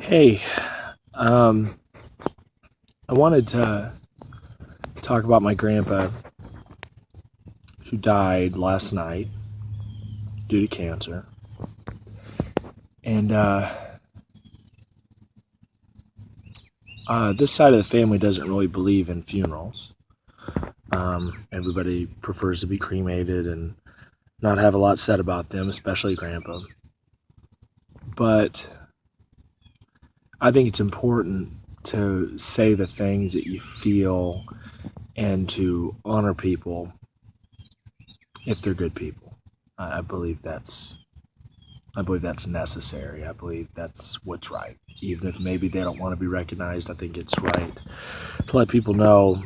Hey, um, I wanted to talk about my grandpa who died last night due to cancer. And this side of the family doesn't really believe in funerals. Everybody prefers to be cremated and not have a lot said about them, especially grandpa. But I think it's important to say the things that you feel and to honor people if they're good people. I believe that's necessary. I believe that's what's right. Even if maybe they don't want to be recognized, I think it's right to let people know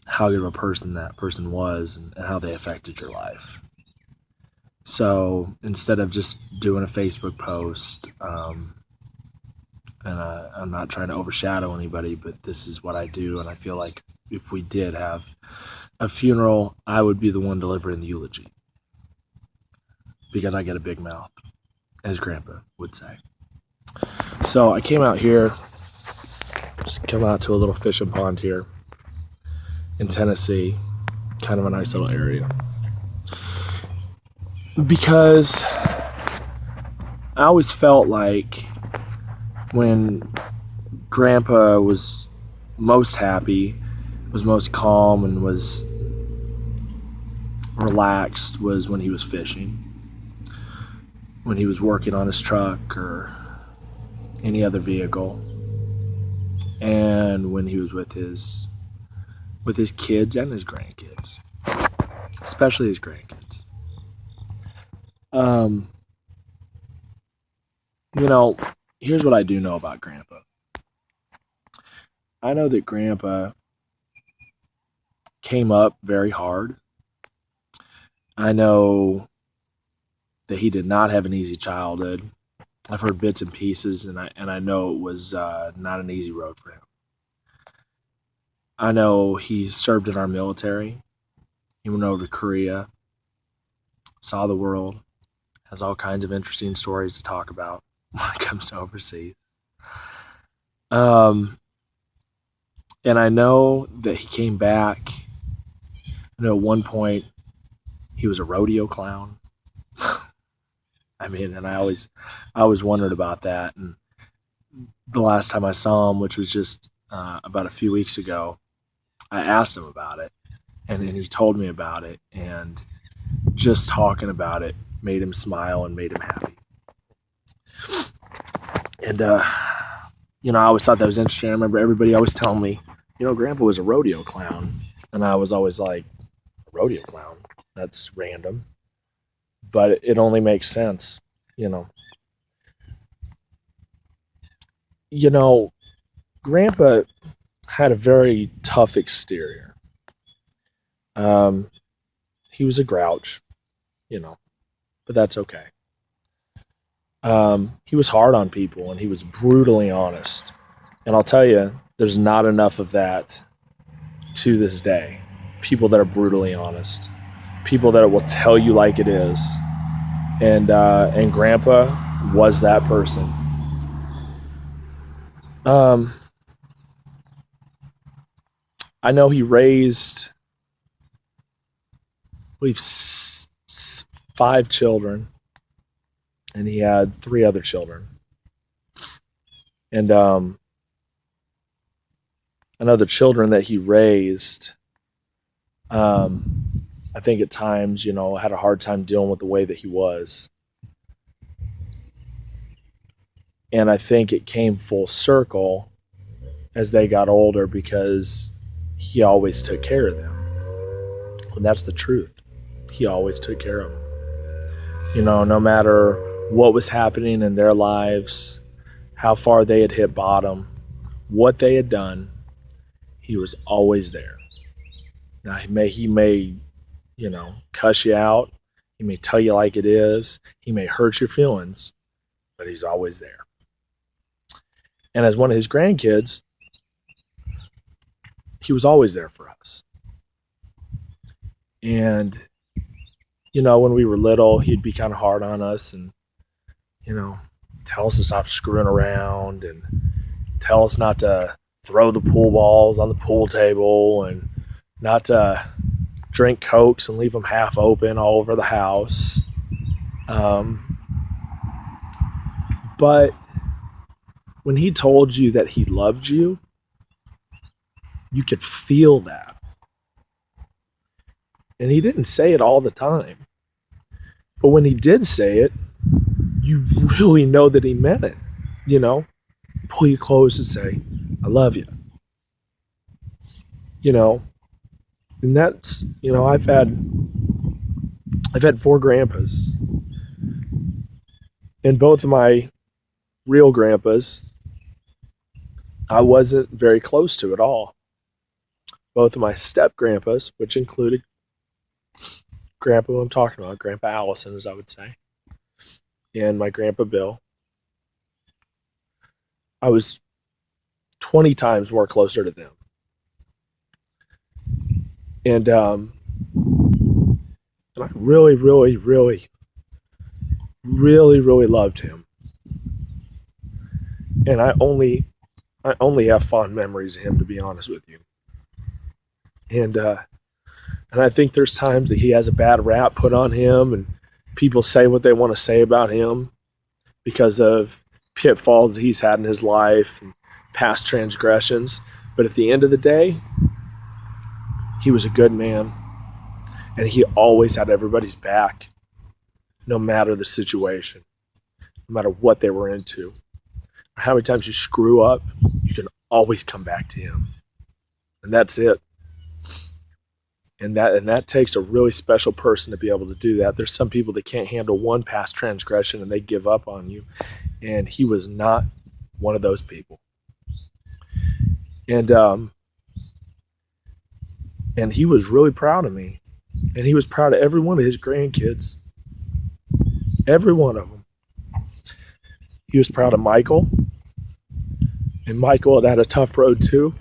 how good of a person that person was and how they affected your life. So instead of just doing a Facebook post, and I'm not trying to overshadow anybody, but this is what I do, and I feel like if we did have a funeral, I would be the one delivering the eulogy because I get a big mouth, as Grandpa would say. So I came out here, just come out to a little fishing pond here in Tennessee, kind of a nice little area, because I always felt like when Grandpa was most happy, was most calm, and was relaxed was when he was fishing, when he was working on his truck or any other vehicle, and when he was with his kids and his grandkids, especially his grandkids. Um, Here's what I do know about Grandpa. I know that Grandpa came up very hard. I know that he did not have an easy childhood. I've heard bits and pieces, and I know it was not an easy road for him. I know he served in our military. He went over to Korea, saw the world, has all kinds of interesting stories to talk about when it comes to overseas. And I know that he came back. I know at one point he was a rodeo clown. And I always wondered about that. And the last time I saw him, which was just about a few weeks ago, I asked him about it, and he told me about it, and just talking about it made him smile and made him happy. And I always thought that was interesting. I remember everybody always telling me, Grandpa was a rodeo clown, and I was always like, a rodeo clown? That's random, but it only makes sense, Grandpa had a very tough exterior. He was a grouch, but that's okay. He was hard on people, and he was brutally honest. And I'll tell you, there's not enough of that to this day. People that are brutally honest, people that will tell you like it is. And Grandpa was that person. I know he raised, I believe, 5 children, and he had 3 other children. And I know the children that he raised, I think at times, had a hard time dealing with the way that he was. And I think it came full circle as they got older because he always took care of them. And that's the truth. He always took care of them. No matter what was happening in their lives, how far they had hit bottom, what they had done, he was always there. Now, he may cuss you out. He may tell you like it is. He may hurt your feelings, but he's always there. And as one of his grandkids, he was always there for us. And, when we were little, he'd be kind of hard on us and, tell us to stop screwing around and tell us not to throw the pool balls on the pool table and not to drink Cokes and leave them half open all over the house. But when he told you that he loved you, you could feel that. And he didn't say it all the time. But when he did say it, you really know that he meant it. You know, pull you close and say, I love you. You know, and that's, you know, I've had 4 grandpas. And both of my real grandpas, I wasn't very close to at all. Both of my step grandpas, which included grandpa who I'm talking about, Grandpa Allison, as I would say, and my grandpa Bill, I was 20 times more closer to them. And I really, really, really, really, really loved him. And I only have fond memories of him, to be honest with you. And I think there's times that he has a bad rap put on him, and people say what they want to say about him because of pitfalls he's had in his life and past transgressions. But at the end of the day, he was a good man, and he always had everybody's back, no matter the situation, no matter what they were into. How many times you screw up, you can always come back to him. And that's it. And that takes a really special person to be able to do that. There's some people that can't handle one past transgression and they give up on you. And he was not one of those people. And he was really proud of me. And he was proud of every one of his grandkids. Every one of them. He was proud of Michael. And Michael had a tough road too.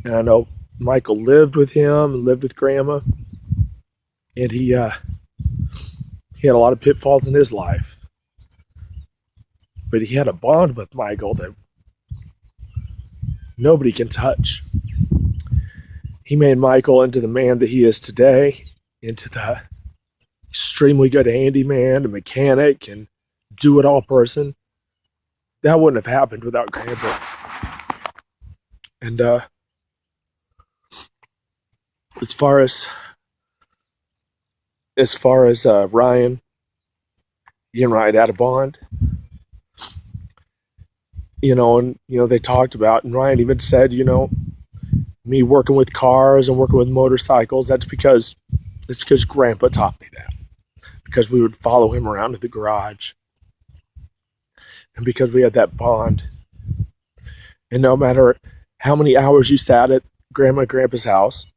And I know Michael lived with him and lived with Grandma. And he had a lot of pitfalls in his life. But he had a bond with Michael that nobody can touch. He made Michael into the man that he is today, into the extremely good handyman, a mechanic, and do-it-all person. That wouldn't have happened without Grandpa. And as far as Ryan, he and Ryan had a bond. And they talked about, and Ryan even said, me working with cars and working with motorcycles, it's because Grandpa taught me that. Because we would follow him around to the garage. And because we had that bond. And no matter how many hours you sat at Grandma and Grandpa's house,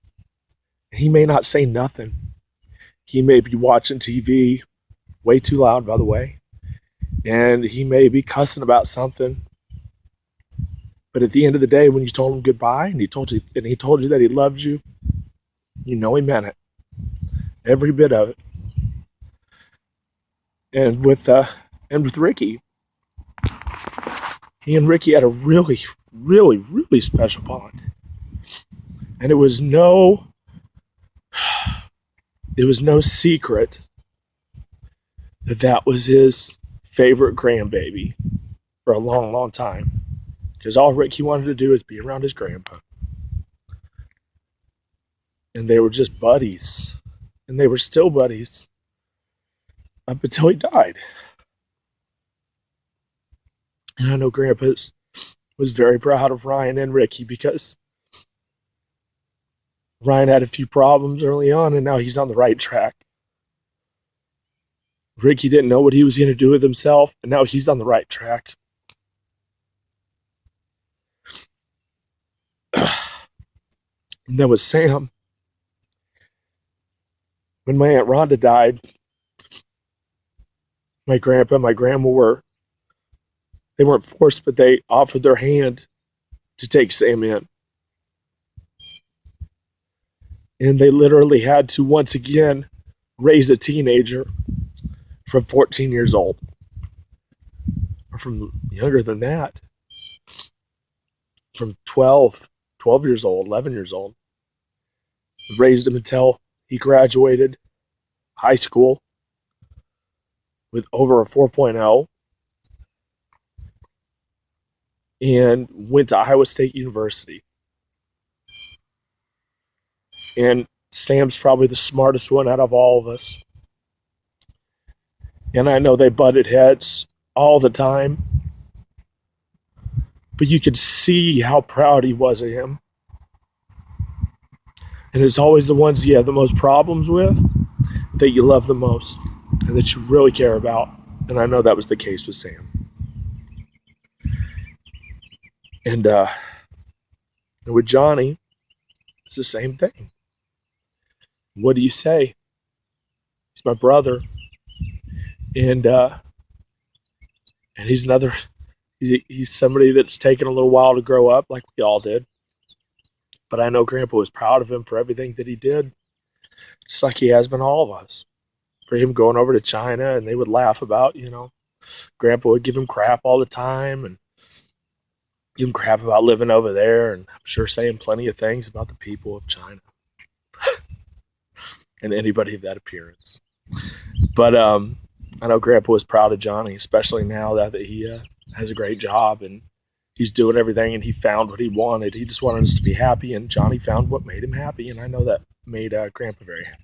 he may not say nothing. He may be watching TV, way too loud, by the way. And he may be cussing about something. But at the end of the day, when you told him goodbye and he told you that he loved you, he meant it. Every bit of it. And with Ricky, he and Ricky had a really, really, really special bond. And it was no secret that was his favorite grandbaby for a long, long time. Because all Ricky wanted to do is be around his grandpa. And they were just buddies. And they were still buddies up until he died. And I know Grandpa was very proud of Ryan and Ricky because Ryan had a few problems early on and now he's on the right track. Ricky didn't know what he was going to do with himself and now he's on the right track. And then with Sam, when my Aunt Rhonda died, my grandpa and my grandma they weren't forced, but they offered their hand to take Sam in. And they literally had to once again raise a teenager from 14 years old. from younger than that, from 12 years old, 11 years old. Raised him until he graduated high school with over a 4.0 and went to Iowa State University. And Sam's probably the smartest one out of all of us. And I know they butted heads all the time, but you could see how proud he was of him. And it's always the ones you have the most problems with that you love the most and that you really care about. And I know that was the case with Sam. And with Johnny, it's the same thing. What do you say? He's my brother. And he's he's somebody that's taken a little while to grow up, like we all did. But I know Grandpa was proud of him for everything that he did, just like he has been all of us. For him going over to China, and they would laugh about, Grandpa would give him crap all the time, and give him crap about living over there, and I'm sure saying plenty of things about the people of China and anybody of that appearance. But I know Grandpa was proud of Johnny, especially now that he has a great job and he's doing everything and he found what he wanted. He just wanted us to be happy, and Johnny found what made him happy, and I know that made Grandpa very happy.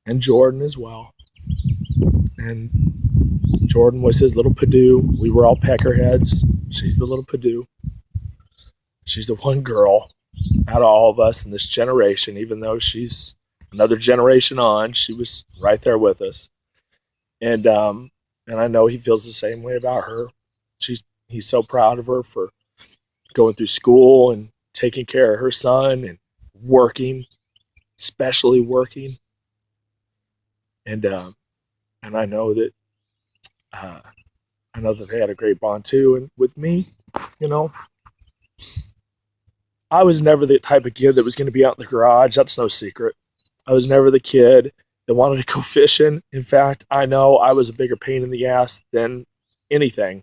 And Jordan as well. And Jordan was his little Purdue. We were all peckerheads. She's the little Purdue. She's the one girl out of all of us in this generation, even though she's another generation on. She was right there with us. And I know he feels the same way about her. He's so proud of her for going through school and taking care of her son and working, especially working. And I know that they had a great bond too. And with me, I was never the type of kid that was going to be out in the garage. That's no secret. I was never the kid that wanted to go fishing. In fact, I know I was a bigger pain in the ass than anything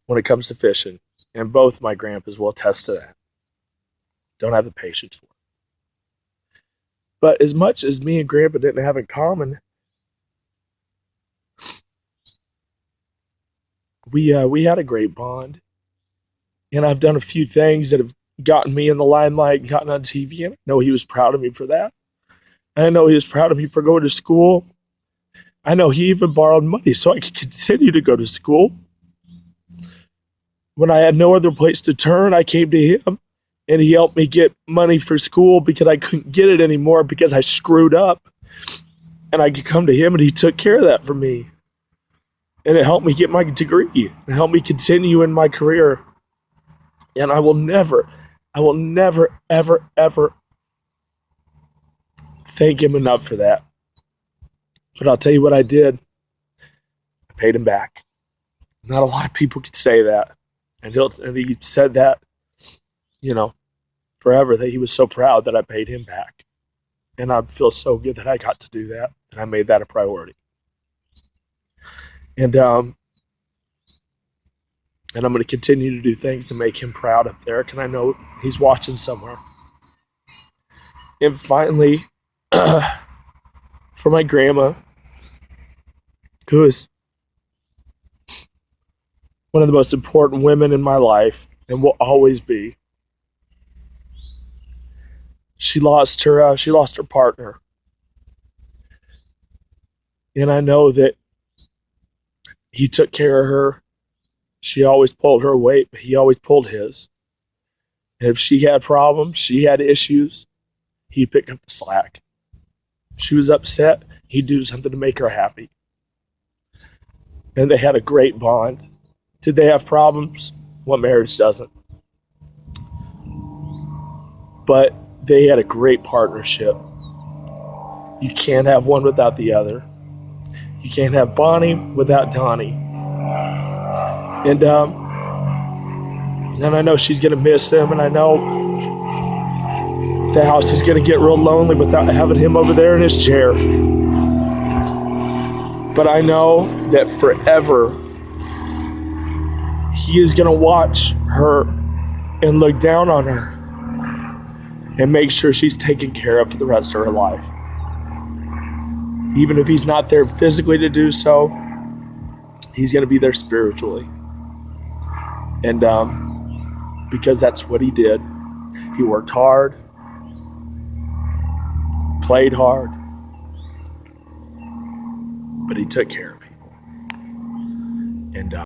when it comes to fishing. And both my grandpas will attest to that. Don't have the patience for it. But as much as me and Grandpa didn't have in common, we had a great bond. And I've done a few things that have gotten me in the limelight and gotten on TV. And I know he was proud of me for that. I know he was proud of me for going to school. I know he even borrowed money so I could continue to go to school. When I had no other place to turn, I came to him, and he helped me get money for school because I couldn't get it anymore because I screwed up. And I could come to him, and he took care of that for me. And it helped me get my degree. It helped me continue in my career. And I will never, ever, ever thank him enough for that. But I'll tell you what I did. I paid him back. Not a lot of people could say that. And he said that, forever, that he was so proud that I paid him back. And I feel so good that I got to do that. And I made that a priority. And I'm going to continue to do things to make him proud up there. And I know he's watching somewhere. And finally, for my grandma, who is one of the most important women in my life and will always be. She lost her partner. And I know that he took care of her. She always pulled her weight, but he always pulled his. And if she had problems, she had issues, he'd pick up the slack. If she was upset, he'd do something to make her happy. And they had a great bond. Did they have problems? What marriage doesn't? But they had a great partnership. You can't have one without the other. You can't have Bonnie without Donnie. And I know she's going to miss him, and I know the house is going to get real lonely without having him over there in his chair. But I know that forever he is going to watch her and look down on her and make sure she's taken care of for the rest of her life. Even if he's not there physically to do so, he's going to be there spiritually. And because that's what he did. He worked hard, played hard, but he took care of people. And